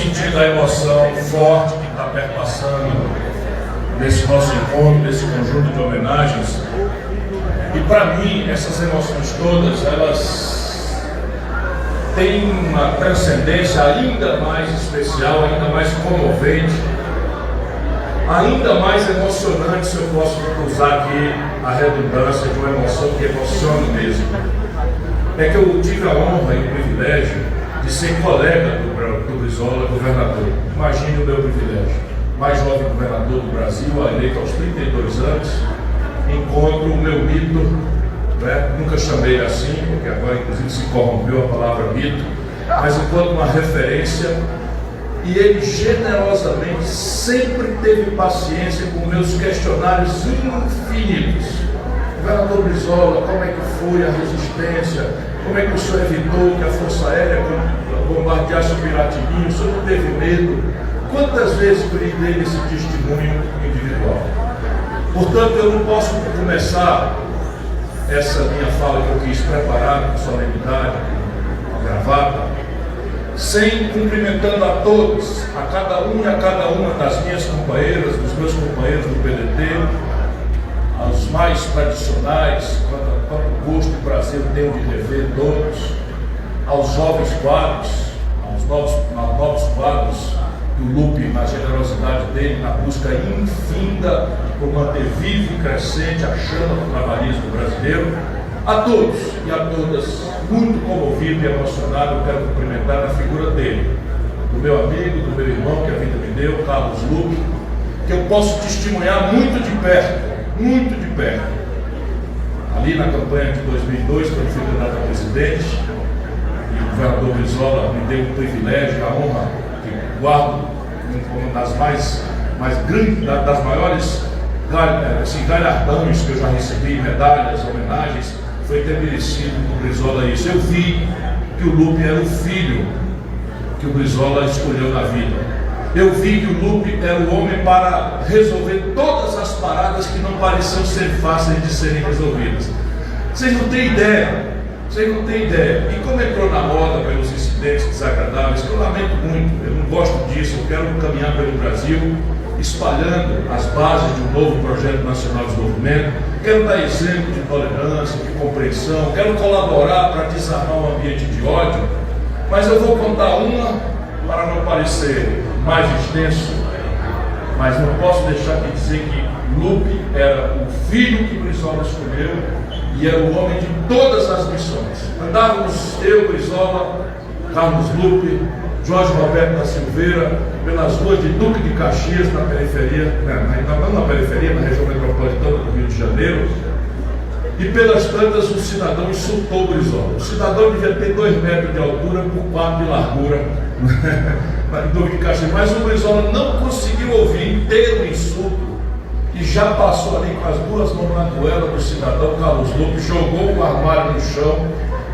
sentindo a emoção forte que está perpassando nesse nosso encontro, nesse conjunto de homenagens. E para mim, essas emoções todas, elas têm uma transcendência ainda mais especial, ainda mais comovente, ainda mais emocionante, se eu posso usar aqui a redundância de uma emoção que emociona mesmo. É que eu tive a honra e o privilégio de ser colega do Brizola, governador. Imagine o meu privilégio. Mais jovem governador do Brasil, eleito aos 32 anos, encontro o meu mito, né? Nunca chamei assim, porque agora inclusive se corrompeu a palavra mito, mas enquanto uma referência, e ele generosamente sempre teve paciência com meus questionários infinitos. Governador Brizola, como é que foi a resistência? Como é que o senhor evitou que a Força Aérea bombardeasse o Piratininho? O senhor não teve medo? Quantas vezes eu lhe dei esse testemunho individual? Portanto, eu não posso começar essa minha fala que eu quis preparar com solenidade, com a gravata, sem cumprimentando a todos, a cada um e a cada uma das minhas companheiras, dos meus companheiros do PDT, aos mais tradicionais, quanto gosto e prazer tenho de rever todos, aos jovens quadros, aos novos quadros, do Lupe, na generosidade dele, na busca infinda por manter vivo e crescente a chama do trabalhismo brasileiro. A todos e a todas, muito comovido e emocionado, eu quero cumprimentar a figura dele, do meu amigo, do meu irmão que a vida me deu, Carlos Lupe, que eu posso testemunhar muito de perto, ali na campanha de 2002, quando fui candidato a presidente, e o governador Brizola me deu o privilégio, a honra, que guardo como das maiores galardões que eu já recebi, medalhas, homenagens, foi ter merecido do Brizola isso. Eu vi que o Lupe era o filho que o Brizola escolheu na vida. Eu vi que o Lupe era o homem para resolver todas as paradas que não pareciam ser fáceis de serem resolvidas. Vocês não têm ideia. E como entrou na moda pelos incidentes desagradáveis, que eu lamento muito, eu não gosto disso, eu quero caminhar pelo Brasil, espalhando as bases de um novo projeto nacional de desenvolvimento, quero dar exemplo de tolerância, de compreensão, quero colaborar para desarmar um ambiente de ódio, mas eu vou contar uma para não parecer mais extenso, mas não posso deixar de dizer que Lupe era o filho que Brizola escolheu e era o homem de todas as missões. Andávamos eu, Brizola, Carlos Lupe, Jorge Roberto da Silveira, pelas ruas de Duque de Caxias, na periferia, não na periferia, na região metropolitana do Rio de Janeiro, e pelas tantas o cidadão insultou o Brizola. O cidadão devia ter 2 metros de altura por 4 de largura, em Duque de Caxias, mas o Brizola não conseguiu ouvir inteiro o insulto, e já passou ali com as 2 mãos na goela do cidadão Carlos Lupe, jogou o armário no chão,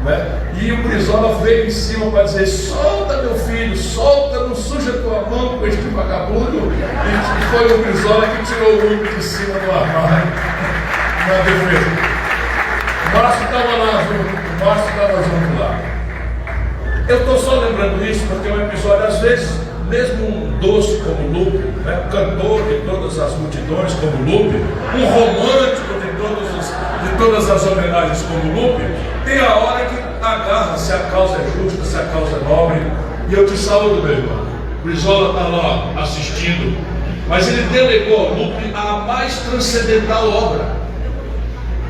né? E o Brizola veio em cima para dizer: solta meu filho, solta, não suja tua mão com este vagabundo. E foi o Brizola que tirou o Lupe de cima do armário na defesa. O Márcio estava junto lá. Eu estou só lembrando isso porque é um episódio, às vezes, mesmo um doce como Lupe, né, um cantor de todas as multidões como Lupe, um romântico de todas as homenagens como Lupe, tem a hora que agarra se a causa é justa, se a causa é nobre. E eu te saúdo, meu irmão. Brizola está lá assistindo, mas ele delegou ao Lupe a mais transcendental obra,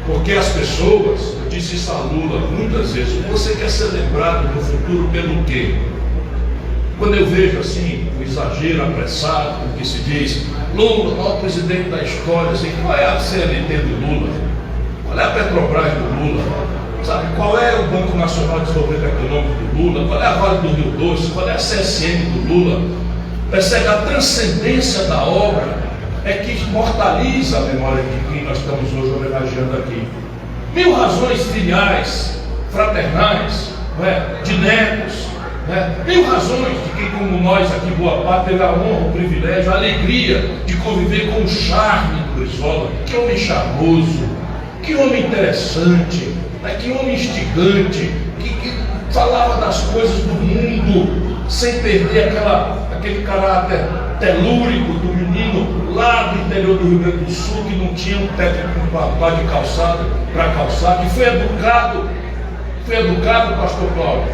porque as pessoas, eu disse isso a Lula muitas vezes: você quer ser lembrado no futuro pelo quê? Quando eu vejo assim o exagero apressado com que se diz Lula, o maior presidente da história, assim, qual é a CLT do Lula? Qual é a Petrobras do Lula? Sabe, qual é o Banco Nacional de Desenvolvimento Econômico do Lula? Qual é a Vale do Rio Doce? Qual é a CSN do Lula? Percebe? A transcendência da obra é que imortaliza a memória de quem nós estamos hoje homenageando aqui. 1000 razões filiais, fraternais, de netos, 1000 razões de quem, como nós aqui, boa parte, teve a honra, o privilégio, a alegria de conviver com o charme do Brizola. Que homem charmoso, que homem interessante, que homem instigante, que falava das coisas do mundo, sem perder aquele caráter telúrico do menino lá do interior do Rio Grande do Sul, que não tinha um técnico de calçado para calçar, que foi educado, pastor Cláudio,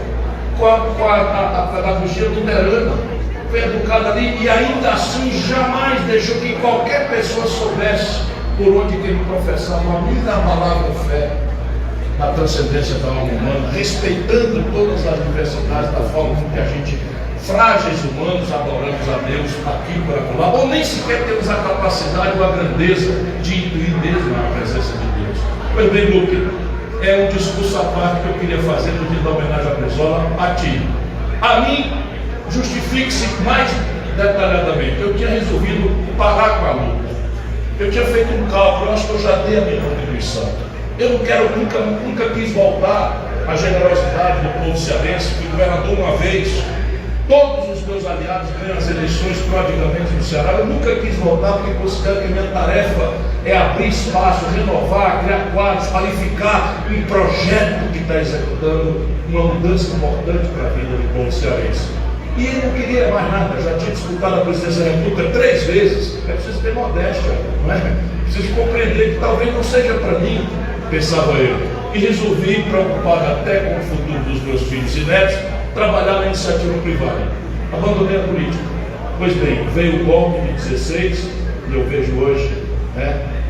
com a pedagogia luterana, foi educado ali, e ainda assim jamais deixou que qualquer pessoa soubesse por onde que ele professava a única palavra fé na transcendência da alma humana, respeitando todas as diversidades da forma como que a gente, frágeis humanos, adoramos a Deus aqui por acolá, ou nem sequer temos a capacidade ou a grandeza de intuir mesmo a presença de Deus. Pois bem, Luque, é um discurso à parte que eu queria fazer no dia da homenagem à Brizola a ti. A mim, justifique-se mais detalhadamente. Eu tinha resolvido parar com a luta. Eu tinha feito um cálculo, eu acho que eu já dei a minha contribuição. Eu não quero, nunca quis voltar à generosidade do povo cearense, que o governador uma vez, todos os meus aliados ganham as eleições prodigamente no Ceará. Eu nunca quis voltar porque considero que a minha tarefa é abrir espaço, renovar, criar quadros, qualificar um projeto que está executando uma mudança importante para a vida do povo cearense. E ele não queria mais nada, já tinha disputado a presidência da República 3 vezes. É preciso ter modéstia, não é? Preciso compreender que talvez não seja para mim, pensava eu. E resolvi, preocupado até com o futuro dos meus filhos e netos, trabalhar na iniciativa privada. Abandonei a política. Pois bem, veio o golpe de 16, e eu vejo hoje,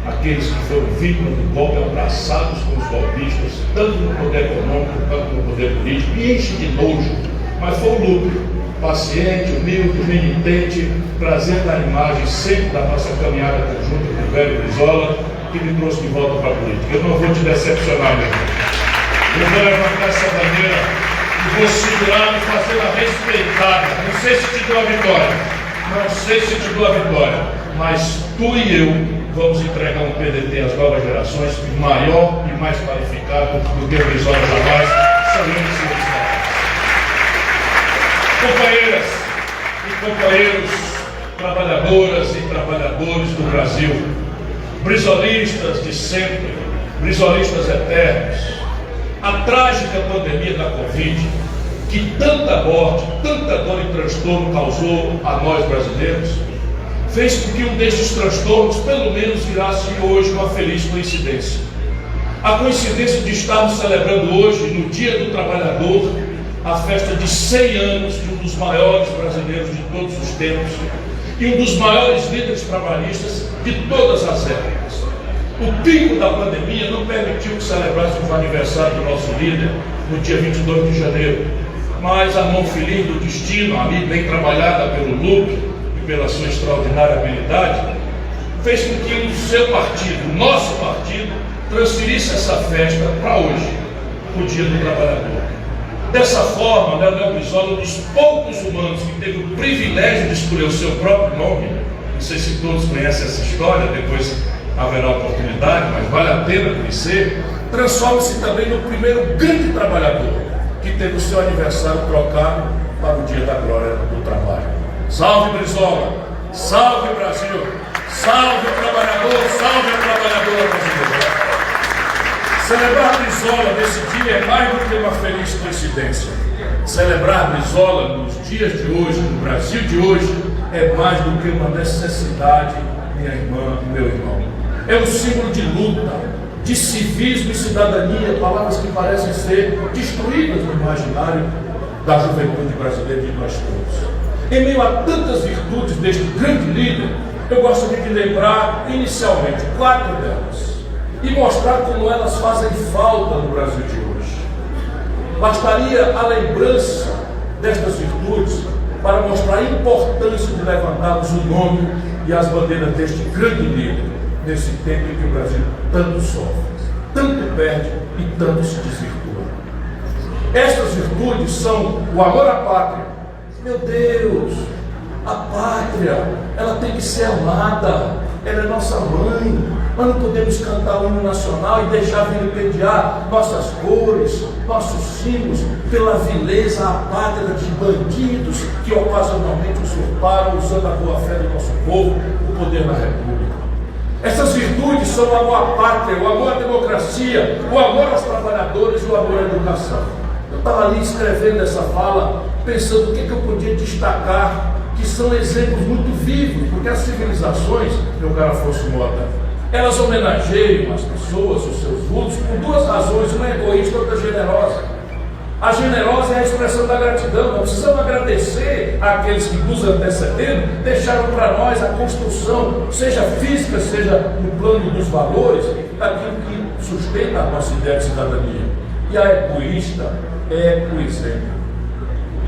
aqueles que foram vítimas do golpe abraçados com os golpistas, tanto no poder econômico quanto no poder político, e enche de nojo. Mas foi o lucro. Paciente, humilde, renitente, trazendo a imagem sempre da nossa caminhada conjunta com o velho Brizola, que me trouxe de volta para a política. Eu não vou te decepcionar, meu irmão. Eu vou levantar essa bandeira e vou segurar e fazê-la respeitada. Não sei se te dou a vitória, mas tu e eu vamos entregar um PDT às novas gerações maior e mais qualificado do que o Brizola jamais. Sabemos se companheiras e companheiros, trabalhadoras e trabalhadores do Brasil, brizolistas de sempre, brizolistas eternos, a trágica pandemia da Covid, que tanta morte, tanta dor e transtorno causou a nós brasileiros, fez com que um desses transtornos, pelo menos, virasse hoje uma feliz coincidência. A coincidência de estarmos celebrando hoje, no Dia do Trabalhador, a festa de 100 anos de um dos maiores brasileiros de todos os tempos e um dos maiores líderes trabalhistas de todas as épocas. O pico da pandemia não permitiu que celebrássemos o aniversário do nosso líder no dia 22 de janeiro, mas a mão feliz do destino, ali bem trabalhada pelo Luque e pela sua extraordinária habilidade, fez com que o seu partido, o nosso partido, transferisse essa festa para hoje, o Dia do Trabalhador. Dessa forma, Leonel Brizola, um dos poucos humanos que teve o privilégio de escolher o seu próprio nome, não sei se todos conhecem essa história, depois haverá oportunidade, mas vale a pena conhecer, transforma-se também no primeiro grande trabalhador que teve o seu aniversário trocado para o Dia da Glória do Trabalho. Salve Brizola, salve Brasil, salve o trabalhador, salve a trabalhadora brasileira. Celebrar Brizola nesse dia é mais do que uma feliz coincidência. Celebrar Brizola nos dias de hoje, no Brasil de hoje, é mais do que uma necessidade, minha irmã e meu irmão. É um símbolo de luta, de civismo e cidadania, palavras que parecem ser destruídas no imaginário da juventude brasileira e de nós todos. Em meio a tantas virtudes deste grande líder, eu gostaria de lembrar inicialmente 4 delas e mostrar como elas fazem falta no Brasil de hoje. Bastaria a lembrança destas virtudes para mostrar a importância de levantarmos o nome e as bandeiras deste grande líder nesse tempo em que o Brasil tanto sofre, tanto perde e tanto se desvirtua. Estas virtudes são o amor à pátria. Meu Deus, a pátria, ela tem que ser amada, ela é nossa mãe. Nós não podemos cantar o hino nacional e deixar vilipendiar nossas cores, nossos símbolos, pela vileza apátrida de bandidos que ocasionalmente usurparam, usando a boa-fé do nosso povo, o poder na República. Essas virtudes são o amor à pátria, o amor à democracia, o amor aos trabalhadores e o amor à educação. Eu estava ali escrevendo essa fala, pensando o que eu podia destacar, que são exemplos muito vivos, porque as civilizações, meu caro Afonso Mota, elas homenageiam as pessoas, os seus vultos, por duas razões, uma é egoísta e outra generosa. A generosa é a expressão da gratidão. Nós precisamos agradecer àqueles que nos antecederam, deixaram para nós a construção, seja física, seja no plano dos valores, daquilo que sustenta a nossa ideia de cidadania. E a egoísta é o exemplo.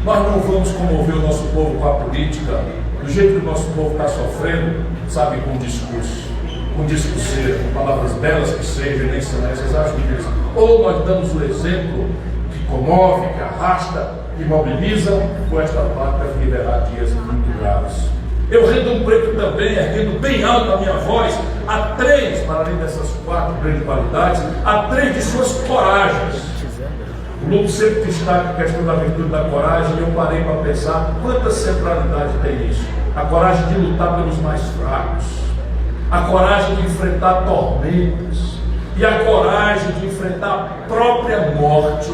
Nós não vamos comover o nosso povo com a política, do jeito que o nosso povo está sofrendo, sabe, com discurso. Com discurseiro, com palavras belas que sejam, nem são essas as minhas. Ou nós damos o exemplo que comove, que arrasta, que mobiliza, com esta pátria viverá dias muito graves. Eu rendo um preto também, erguendo bem alto a minha voz, a três, para além dessas quatro grandes qualidades, a três de suas coragens. O Lupo sempre destaca a questão da virtude da coragem, e eu parei para pensar quanta centralidade tem isso. A coragem de lutar pelos mais fracos, a coragem de enfrentar tormentos e a coragem de enfrentar a própria morte,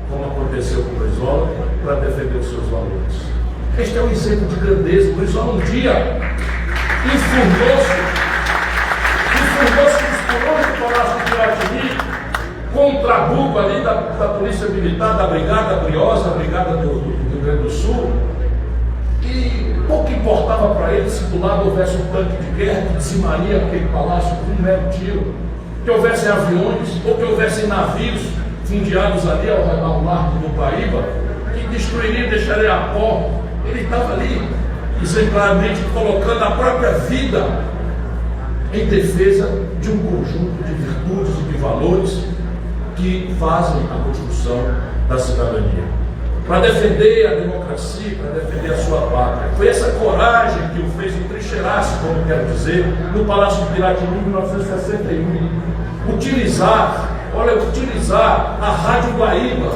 como aconteceu com o Brizola, para defender os seus valores. Este é um exemplo de grandeza. O Brizola um dia enfurnou-se nos porões do Palácio de Piratini, com um trabuco ali da Polícia Militar, da Brigada Briosa, a Brigada do Rio Grande do Sul, e pouco importava para ele se do lado houvesse um tanque de guerra que dizimaria aquele palácio com um mero tiro, que houvesse aviões ou que houvesse navios fundeados ali ao largo do Paraíba, que destruiriam e deixariam a pó. Ele estava ali exemplarmente colocando a própria vida em defesa de um conjunto de virtudes e de valores que fazem a construção da cidadania. Para defender a democracia, para defender a sua pátria. Foi essa coragem que o fez entrincheirar-se, como quero dizer, no Palácio de Piratini em 1961. Utilizar a Rádio Guaíba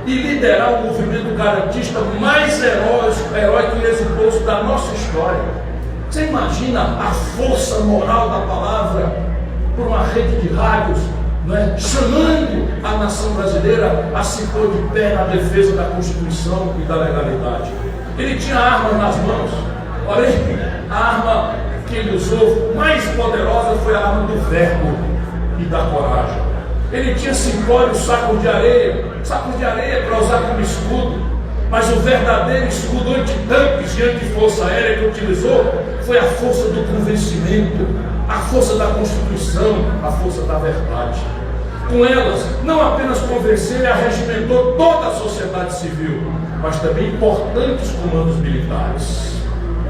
e liderar o movimento garantista mais heróico e exitoso da nossa história. Você imagina a força moral da palavra por uma rede de rádios, chamando a nação brasileira a se pôr de pé na defesa da Constituição e da legalidade. Ele tinha armas nas mãos, porém a arma que ele usou mais poderosa foi a arma do verbo e da coragem. Ele tinha simpórios, sacos de areia para usar como escudo, mas o verdadeiro escudo antitanques e antiforça aérea que utilizou foi a força do convencimento, a força da Constituição, a força da verdade. Com elas, não apenas convenceu e arregimentou toda a sociedade civil, mas também importantes comandos militares.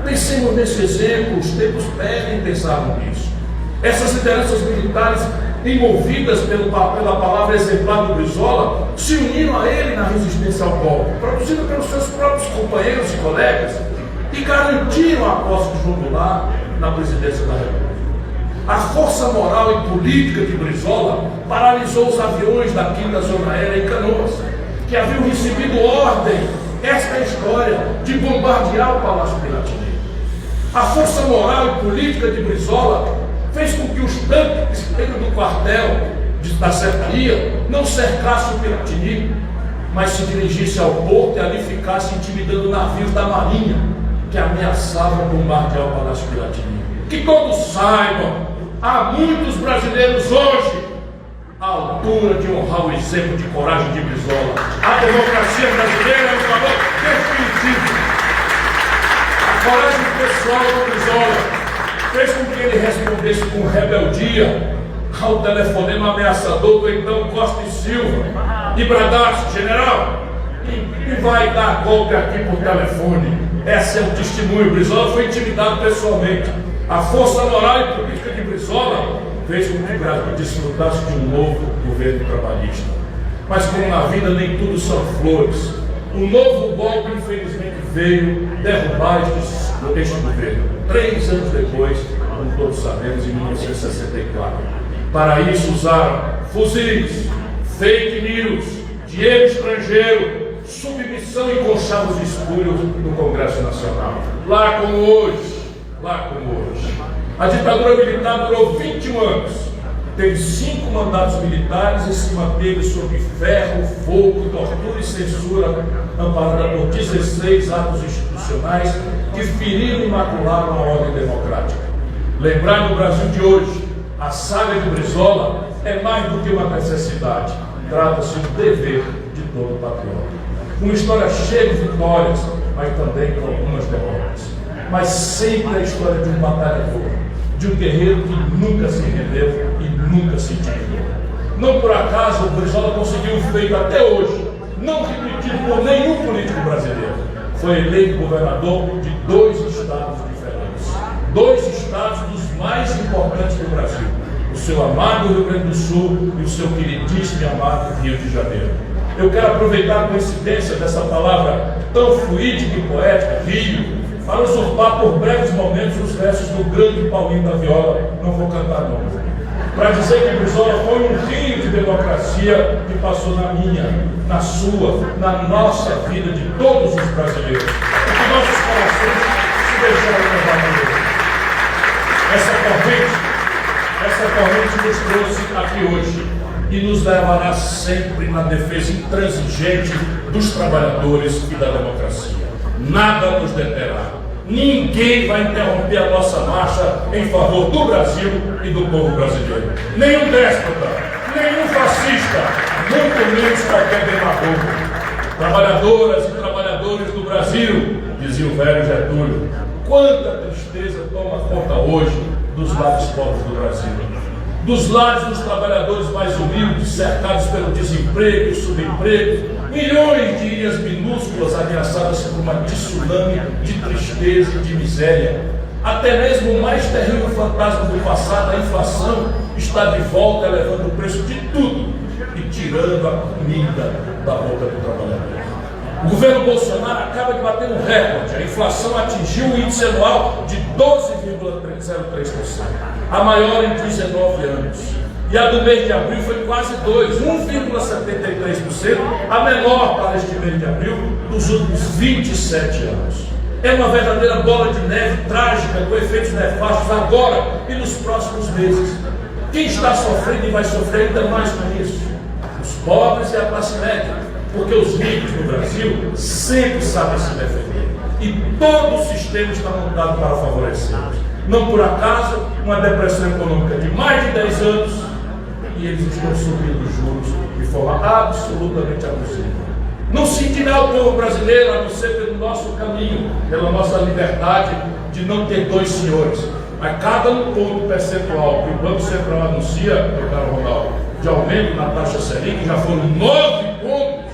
Pensemos nesse exemplo, os tempos pedem pensar nisso. Essas lideranças militares, envolvidas pela palavra exemplar do Brizola, se uniram a ele na resistência ao golpe, produzida pelos seus próprios companheiros e colegas, e garantiram a posse de João Goulart na presidência da República. A força moral e política de Brizola paralisou os aviões daqui da Zona Aérea em Canoas, que haviam recebido ordem, esta é a história, de bombardear o Palácio Piratini. A força moral e política de Brizola fez com que os tanques dentro do quartel da cercaria não cercassem o Piratini, mas se dirigissem ao porto e ali ficassem intimidando navios da Marinha que ameaçavam bombardear o Palácio Piratini. Que todos saibam, há muitos brasileiros hoje à altura de honrar o exemplo de coragem de Brizola. A democracia brasileira é um valor definitivo. A coragem pessoal do Brizola fez com que ele respondesse com rebeldia ao telefonema ameaçador do então Costa e Silva e bradasse: general, e vai dar golpe aqui por telefone. Esse é o testemunho. Brizola foi intimidado pessoalmente. A força moral e política de Brizola fez com que o Brasil desfrutasse de um novo governo trabalhista. Mas como na vida nem tudo são flores, um novo golpe infelizmente veio derrubar este governo. 3 anos depois, como todos sabemos, em 1964. Para isso usaram fuzis, fake news, dinheiro estrangeiro, submissão e conchavos escuros no Congresso Nacional. Lá como hoje. A ditadura militar durou 21 anos. teve 5 mandatos militares e se manteve sob ferro, fogo, tortura e censura, amparada por 16 atos institucionais que feriram e macularam a ordem democrática. Lembrar no Brasil de hoje a saga de Brizola é mais do que uma necessidade, trata-se de um dever de todo patriota. Uma história cheia de vitórias, mas também com algumas derrotas. Mas sempre a história de um batalhador, de um guerreiro que nunca se rendeu e nunca se intimidou. Não por acaso o Brizola conseguiu o feito até hoje, não repetido por nenhum político brasileiro. Foi eleito governador de 2 estados diferentes. 2 estados dos mais importantes do Brasil. O seu amado Rio Grande do Sul e o seu queridíssimo e amado Rio de Janeiro. Eu quero aproveitar a coincidência dessa palavra tão fluídica e poética, Rio, para usurpar por breves momentos os versos do grande Paulinho da Viola, não vou cantar não, para dizer que Brizola foi um rio de democracia que passou na minha, na sua, na nossa vida de todos os brasileiros, e que nossos corações se deixaram levar por ele. Essa corrente nos trouxe aqui hoje e nos levará sempre na defesa intransigente dos trabalhadores e da democracia. Nada nos deterá. Ninguém vai interromper a nossa marcha em favor do Brasil e do povo brasileiro. Nenhum déspota, nenhum fascista, muito menos qualquer demagogo. Trabalhadoras e trabalhadores do Brasil, dizia o velho Getúlio, quanta tristeza toma conta hoje dos lares pobres do Brasil. Dos lares dos trabalhadores mais humildes, cercados pelo desemprego e subemprego, milhões de ilhas minúsculas ameaçadas por uma tsunami de tristeza e de miséria. Até mesmo o mais terrível fantasma do passado, a inflação, está de volta elevando o preço de tudo e tirando a comida da boca do trabalhador. O governo Bolsonaro acaba de bater um recorde. A inflação atingiu um índice anual de 12,03%, a maior em 19 anos. E a do mês de abril foi quase 2, 1,73%, a menor para este mês de abril dos últimos 27 anos. É uma verdadeira bola de neve trágica, com efeitos nefastos agora e nos próximos meses. Quem está sofrendo e vai sofrer ainda mais com isso? Os pobres e a classe média. Porque os ricos no Brasil sempre sabem se defender. E todo o sistema está montado para favorecê-los. Não por acaso, uma depressão econômica de mais de 10 anos e eles estão subindo os juros de forma absolutamente abusiva. Não se sentirá o povo brasileiro, a não ser pelo nosso caminho, pela nossa liberdade de não ter 2 senhores. Mas cada ponto percentual que o Banco Central anuncia, meu caro Ronaldo, de aumento na taxa Selic, já foram 9 pontos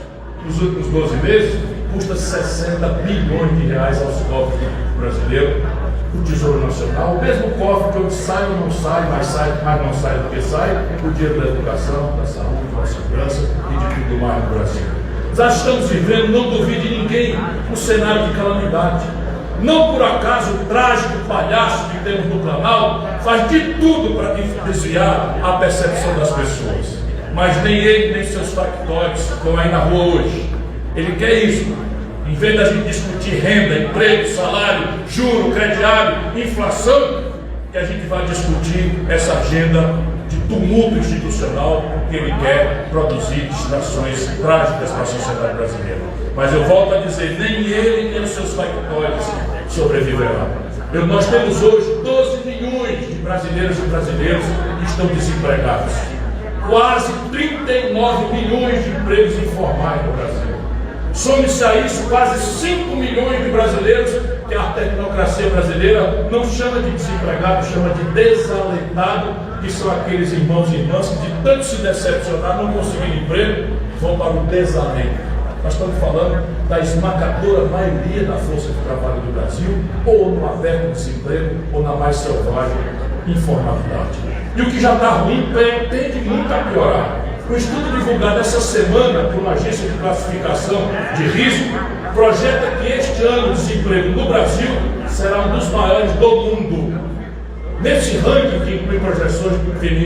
nos últimos 12 meses, custa 60 bilhões de reais aos cofres do brasileiro, do Tesouro Nacional, o mesmo cofre que onde sai ou não sai, mais não sai do que sai, o dinheiro da educação, da saúde, da segurança e de tudo mais no Brasil. Já estamos vivendo, não duvide ninguém, um cenário de calamidade. Não por acaso o trágico palhaço que temos no canal faz de tudo para desviar a percepção das pessoas. Mas nem ele, nem seus factórios estão aí na rua hoje. Ele quer isso. Em vez da gente discutir renda, emprego, salário, juro, crediário, inflação, que a gente vai discutir essa agenda de tumulto institucional que ele quer produzir distrações trágicas para a sociedade brasileira. Mas eu volto a dizer, nem ele, nem os seus factórios sobreviverão. Nós temos hoje 12 milhões de brasileiras e brasileiros que estão desempregados. Quase 39 milhões de empregos informais no Brasil. Some-se a isso quase 5 milhões de brasileiros que a tecnocracia brasileira não chama de desempregado, chama de desalentado, que são aqueles irmãos e irmãs que de tanto se decepcionar, não conseguindo emprego, vão para o desalento. Nós estamos falando da esmagadora maioria da força de trabalho do Brasil, ou no aberto desemprego, ou na mais selvagem informalidade. E o que já está ruim tende muito a piorar. Um estudo divulgado essa semana por uma agência de classificação de risco projeta que este ano o desemprego no Brasil será um dos maiores do mundo. Nesse ranking, que inclui projeções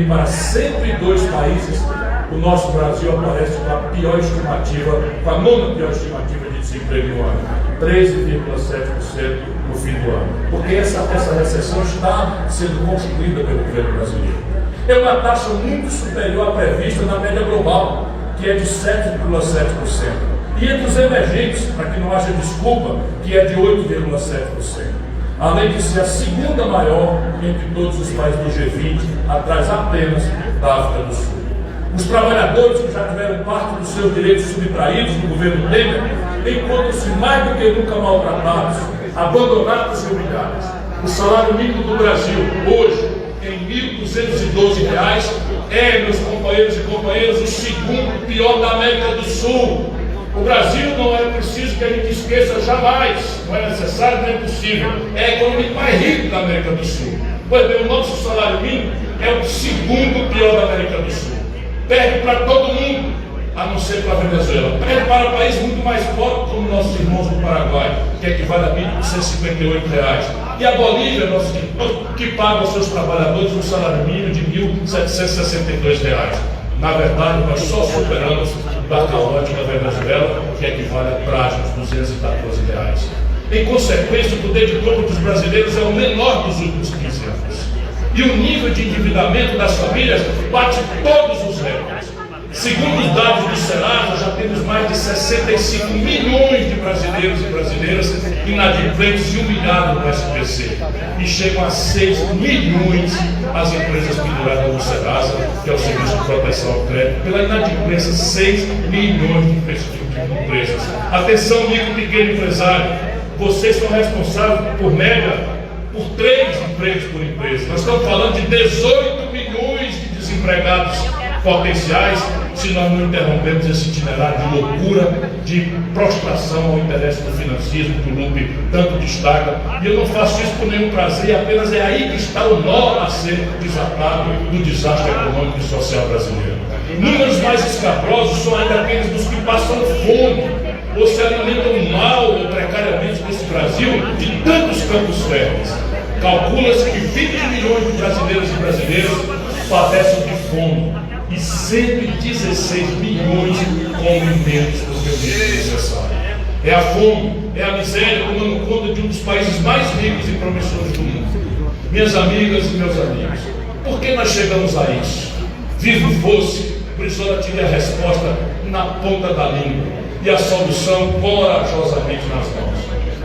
para 102 países, o nosso Brasil aparece com a pior estimativa, com a nona pior estimativa de desemprego no ano, 13,7% no fim do ano. Porque essa recessão está sendo construída pelo governo brasileiro. É uma taxa muito superior à prevista na média global, que é de 7,7%. E entre os emergentes, para que não haja desculpa, que é de 8,7%. Além de ser a segunda maior entre todos os países do G20, atrás apenas da África do Sul. Os trabalhadores que já tiveram parte dos seus direitos subtraídos no governo Temer encontram-se mais do que nunca maltratados, abandonados e humilhados. O salário mínimo do Brasil, hoje, em R$ 1.212, é, meus companheiros e companheiras, o segundo pior da América do Sul. O Brasil, não é preciso que a gente esqueça jamais, não é necessário, não é possível, é a economia mais rica da América do Sul. Pois bem, o nosso salário mínimo é o segundo pior da América do Sul. Perde para todo mundo, a não ser para a Venezuela. Perde para países muito mais pobres, como nossos irmãos do Paraguai, que equivale a R$ 1.158. E a Bolívia, nosso irmão, que paga aos seus trabalhadores um salário mínimo de R$ 1.762. Na verdade, nós só superamos o da calote da Venezuela, que equivale a trágicos R$ 214. Em consequência, o poder de compra dos brasileiros é o menor dos últimos 15 anos. E o nível de endividamento das famílias bate todos os recordes. Segundo os dados do Serasa, já temos mais de 65 milhões de brasileiros e brasileiras inadimplentes e humilhados no SPC. E chegam a 6 milhões as empresas penduradas no Serasa, que é o Serviço de Proteção ao Crédito, pela inadimplência, 6 milhões de empresas. Atenção, micro e pequeno empresário, vocês são responsáveis por média por 3 empregos por empresa. Nós estamos falando de 18 milhões de desempregados potenciais, se nós não interrompemos esse itinerário de loucura, de prostração ao interesse do financismo, que o Lupe tanto destaca. E eu não faço isso por nenhum prazer, apenas é aí que está o nó a ser desatado do desastre econômico e social brasileiro. Números mais escabrosos são ainda aqueles dos que passam fome, ou se alimentam mal ou precariamente nesse Brasil de tantos campos férteis. Calcula-se que 20 milhões de brasileiros e brasileiras padecem de fome e 116 milhões comem menos do que o necessário. É a fome, é a miséria tomando conta de um dos países mais ricos e promissores do mundo. Minhas amigas e meus amigos, por que nós chegamos a isso? Vivo fosse, Brizola tinha a resposta na ponta da língua e a solução corajosamente nas mãos.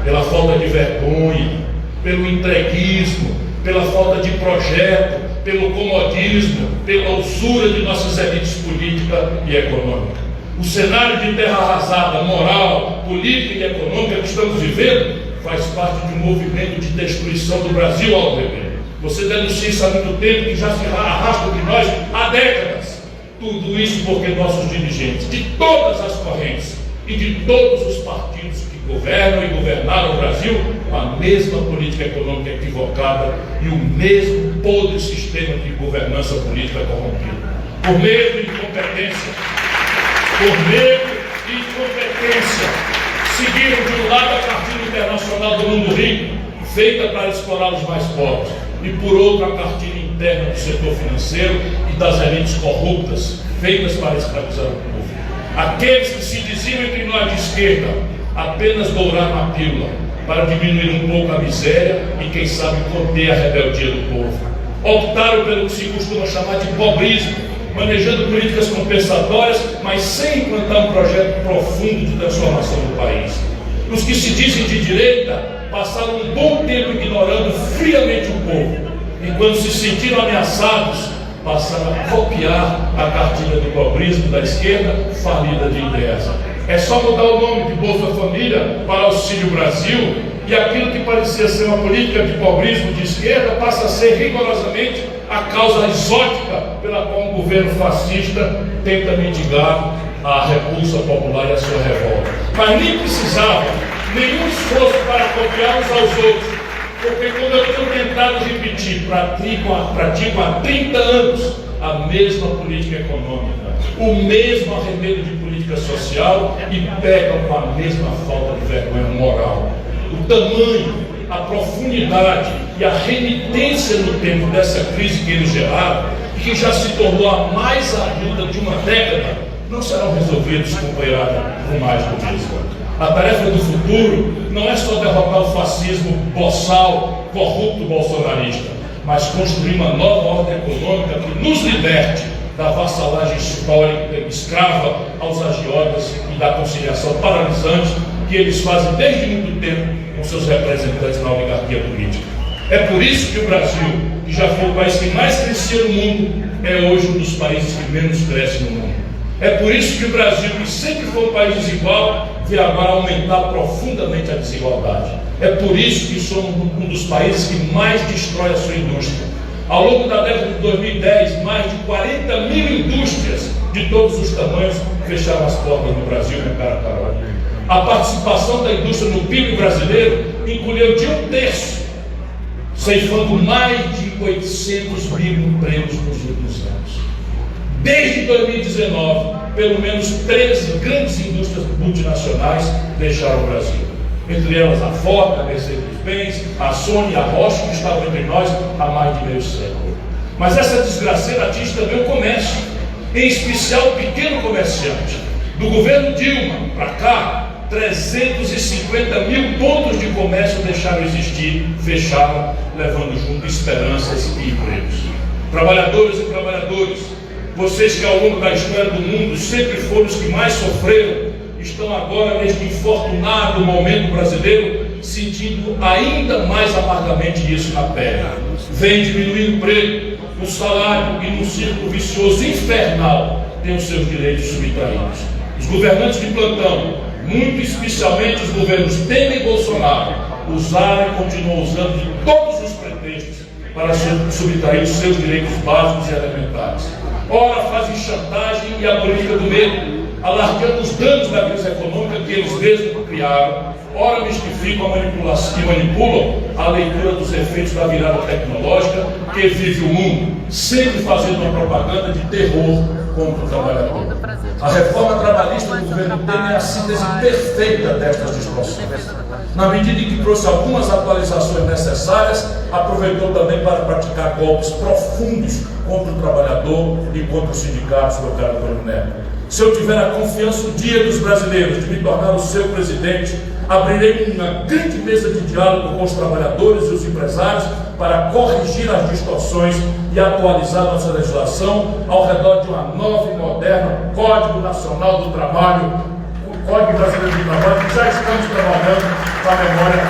Pela falta de vergonha, pelo entreguismo, pela falta de projeto, pelo comodismo, pela usura de nossas elites política e econômica. O cenário de terra arrasada, moral, política e econômica que estamos vivendo faz parte de um movimento de destruição do Brasil ao bebê. Você denuncia isso há muito tempo, que já se arrasta de nós há décadas. Tudo isso porque nossos dirigentes, de todas as correntes e de todos os partidos que governam e governaram o Brasil, com a mesma política econômica equivocada e o mesmo podre sistema de governança política corrompido. Por medo de incompetência, seguiram de um lado a cartilha internacional do mundo rico, feita para explorar os mais pobres, e por outro a cartilha interna do setor financeiro e das elites corruptas, feitas para escravizar o povo. Aqueles que se diziam entre nós de esquerda apenas douraram a pílula para diminuir um pouco a miséria e, quem sabe, conter a rebeldia do povo. Optaram pelo que se costuma chamar de pobrismo, manejando políticas compensatórias, mas sem implantar um projeto profundo de transformação do país. Os que se dizem de direita passaram um bom tempo ignorando friamente o povo, e quando se sentiram ameaçados, passaram a copiar a cartilha do pobrismo da esquerda, falida de ideias. É só mudar o nome de Bolsa Família para Auxílio Brasil, e aquilo que parecia ser uma política de pobrismo de esquerda passa a ser rigorosamente a causa exótica pela qual um governo fascista tenta mitigar a repulsa popular e a sua revolta. Mas nem precisava nenhum esforço para copiar uns aos outros, porque quando eu tenho tentado repetir, pratico há 30 anos a mesma política econômica, o mesmo arremedo de política social e pegam com a mesma falta de vergonha moral. O tamanho, a profundidade e a renitência no tempo dessa crise que eles geraram, e que já se tornou a mais aguda de uma década, não serão resolvidos, companheirada, com mais do mesmo. A tarefa do futuro não é só derrotar o fascismo boçal, corrupto bolsonarista. mas construir uma nova ordem econômica que nos liberte da vassalagem histórica escrava aos agiotas e da conciliação paralisante que eles fazem desde muito tempo com seus representantes na oligarquia política. É por isso que o Brasil, que já foi o país que mais crescia no mundo, é hoje um dos países que menos cresce no mundo. É por isso que o Brasil, que sempre foi um país desigual, vê agora aumentar profundamente a desigualdade. É por isso que somos um dos países que mais destrói a sua indústria. Ao longo da década de 2010, mais de 40 mil indústrias de todos os tamanhos fecharam as portas no Brasil, meu caro Carol. A participação da indústria no PIB brasileiro encolheu de 1/3, ceifando mais de 800 mil empregos nos últimos anos. Desde 2019, pelo menos 13 grandes indústrias multinacionais deixaram o Brasil. Entre elas a Ford, a Mercedes-Benz, a Sony, a Roche, que estavam entre nós há mais de meio século. Mas essa desgraceira atinge também o comércio, em especial o pequeno comerciante. Do governo Dilma para cá, 350 mil pontos de comércio deixaram de existir, fecharam, levando junto esperanças e empregos. Trabalhadores e trabalhadores, vocês que ao longo da história do mundo sempre foram os que mais sofreram, estão agora, neste infortunado momento brasileiro, sentindo ainda mais amargamente isso na pele. Vem diminuir o emprego, o salário e, num círculo vicioso infernal, tem os seus direitos subtraídos. Os governantes de plantão, muito especialmente os governos Temer e Bolsonaro, usaram e continuam usando de todos os pretextos para subtrair os seus direitos básicos e elementares. Ora fazem chantagem e a política do medo, alargando os danos da crise econômica que eles mesmos criaram. Ora mistificam a manipulação e manipulam a leitura dos efeitos da virada tecnológica que vive o mundo, sempre fazendo uma propaganda de terror contra o trabalhador. A reforma trabalhista do governo Temer é a síntese perfeita destas distorções. Na medida em que trouxe algumas atualizações necessárias, aproveitou também para praticar golpes profundos contra o trabalhador e contra os sindicatos, meu caro Antônio Neto. Se eu tiver a confiança um dia dos brasileiros de me tornar o seu presidente, abrirei uma grande mesa de diálogo com os trabalhadores e os empresários para corrigir as distorções e atualizar nossa legislação ao redor de uma nova e moderna Código Nacional do Trabalho, o Código Brasileiro do Trabalho, que já estamos trabalhando com a memória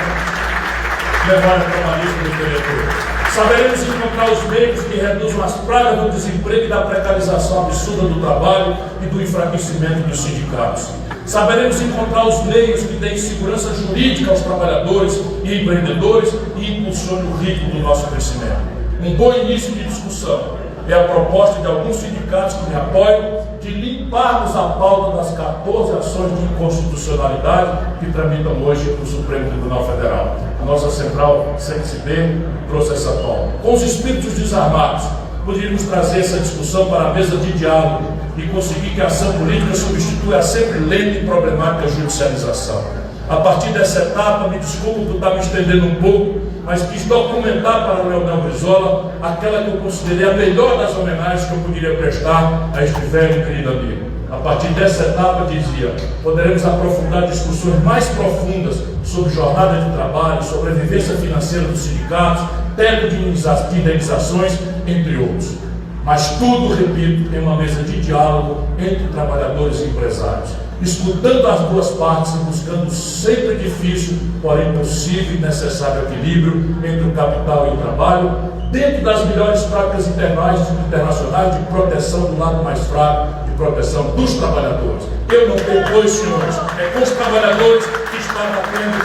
trabalhista do diretor. Saberemos encontrar os meios que reduzam as pragas do desemprego e da precarização absurda do trabalho e do enfraquecimento dos sindicatos. Saberemos encontrar os meios que deem segurança jurídica aos trabalhadores e empreendedores e impulsionem o ritmo do nosso crescimento. Um bom início de discussão é a proposta de alguns sindicatos que me apoiam de limparmos a pauta das 14 ações de inconstitucionalidade que tramitam hoje no Supremo Tribunal Federal. A nossa central CNCB trouxe essa pauta. Com os espíritos desarmados, poderíamos trazer essa discussão para a mesa de diálogo e conseguir que a ação política substitua a sempre lenta e problemática judicialização. A partir dessa etapa, me desculpo por estar me estendendo um pouco, mas quis documentar para o Leonel Brizola aquela que eu considerei a melhor das homenagens que eu poderia prestar a este velho e querido amigo. A partir dessa etapa, dizia, poderemos aprofundar discussões mais profundas sobre jornada de trabalho, sobre a vivência financeira dos sindicatos, teto de indenizações, entre outros. Mas tudo, repito, em uma mesa de diálogo entre trabalhadores e empresários, escutando as duas partes e buscando sempre difícil, porém possível e necessário equilíbrio entre o capital e o trabalho, dentro das melhores práticas internacionais de proteção do lado mais fraco, de proteção dos trabalhadores. Eu não tenho dois senhores, é com os trabalhadores que estão tendo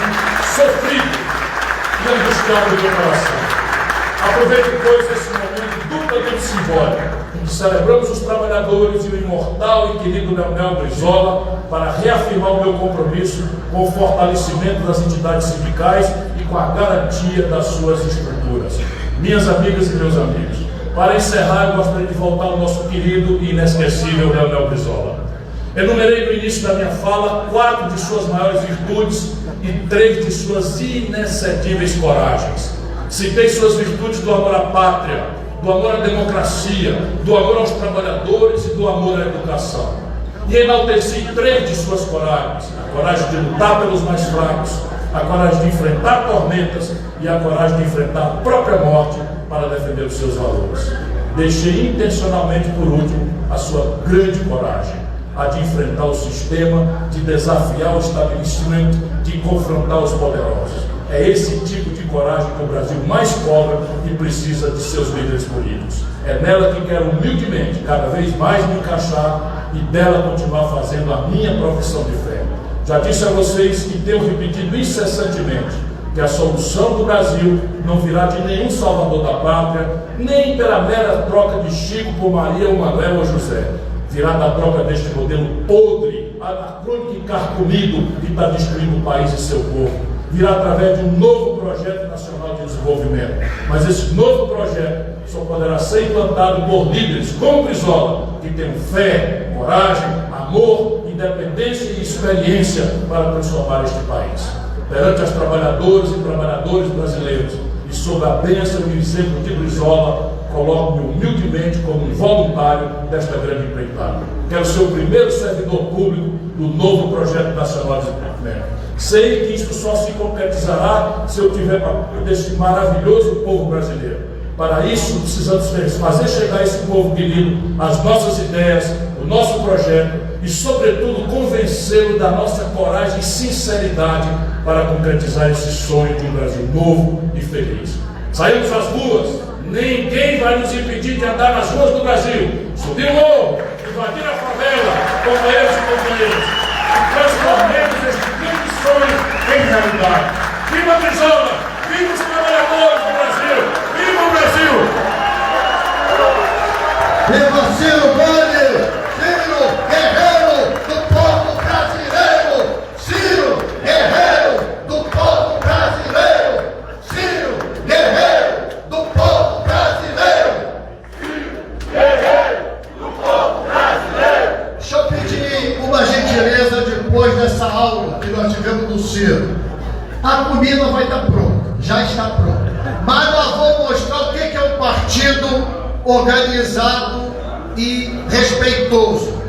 sofrido e angustiado do meu coração. Aproveito, pois, esse momento duplamente simbólico, em que celebramos os trabalhadores e o imortal e querido Leonel Brizola, para reafirmar o meu compromisso com o fortalecimento das entidades sindicais e com a garantia das suas estruturas. Minhas amigas e meus amigos, para encerrar, eu gostaria de voltar ao nosso querido e inesquecível Leonel Brizola. Enumerei no início da minha fala 4 de suas maiores virtudes e 3 de suas inexcedíveis coragens. Citei suas virtudes do amor à pátria, do amor à democracia, do amor aos trabalhadores e do amor à educação. E enalteci 3 de suas coragens: a coragem de lutar pelos mais fracos, a coragem de enfrentar tormentas e a coragem de enfrentar a própria morte para defender os seus valores. Deixei intencionalmente por último a sua grande coragem, a de enfrentar o sistema, de desafiar o estabelecimento, de confrontar os poderosos. É esse tipo de coragem que o Brasil mais cobra e precisa de seus líderes políticos. É nela que quero humildemente, cada vez mais me encaixar e dela continuar fazendo a minha profissão de fé. Já disse a vocês que tenho repetido incessantemente que a solução do Brasil não virá de nenhum salvador da pátria, nem pela mera troca de Chico por Maria, ou Manuel ou José. Virá da troca deste modelo podre, anacrônico e carcomido que está destruindo o país e seu povo. Virá através de um novo projeto nacional de desenvolvimento. Mas esse novo projeto só poderá ser implantado por líderes como Brizola, que tenham fé, coragem, amor, independência e experiência para transformar este país. Perante as trabalhadoras e trabalhadores brasileiros e sob a bênção e o exemplo de Brizola, coloco-me humildemente como um voluntário desta grande empreitada. Quero ser o primeiro servidor público do novo projeto nacional de desenvolvimento. Sei que isto só se concretizará se eu tiver desse maravilhoso povo brasileiro. Para isso, precisamos fazer chegar esse povo querido as nossas ideias, o nosso projeto e, sobretudo, convencê-lo da nossa coragem e sinceridade para concretizar esse sonho de um Brasil novo e feliz. Saímos às ruas, ninguém vai nos impedir de andar nas ruas do Brasil, subir o morro, invadir a favela, companheiros e companheiras, e transformemos este grande sonho em realidade. Viva Brizola! Viva os trabalhadores do Brasil! Viva o Brasil! Viva Ciro Gomes! Ciro Guerreiro do povo brasileiro! Ciro Guerreiro do povo brasileiro! Ciro Guerreiro do povo brasileiro! Guerreiro do povo brasileiro! Deixa eu pedir uma gentileza depois dessa aula que nós tivemos do Ciro. A comida vai estar pronta, já está pronta. Mas nós vamos mostrar o que é um partido organizado e respeitoso.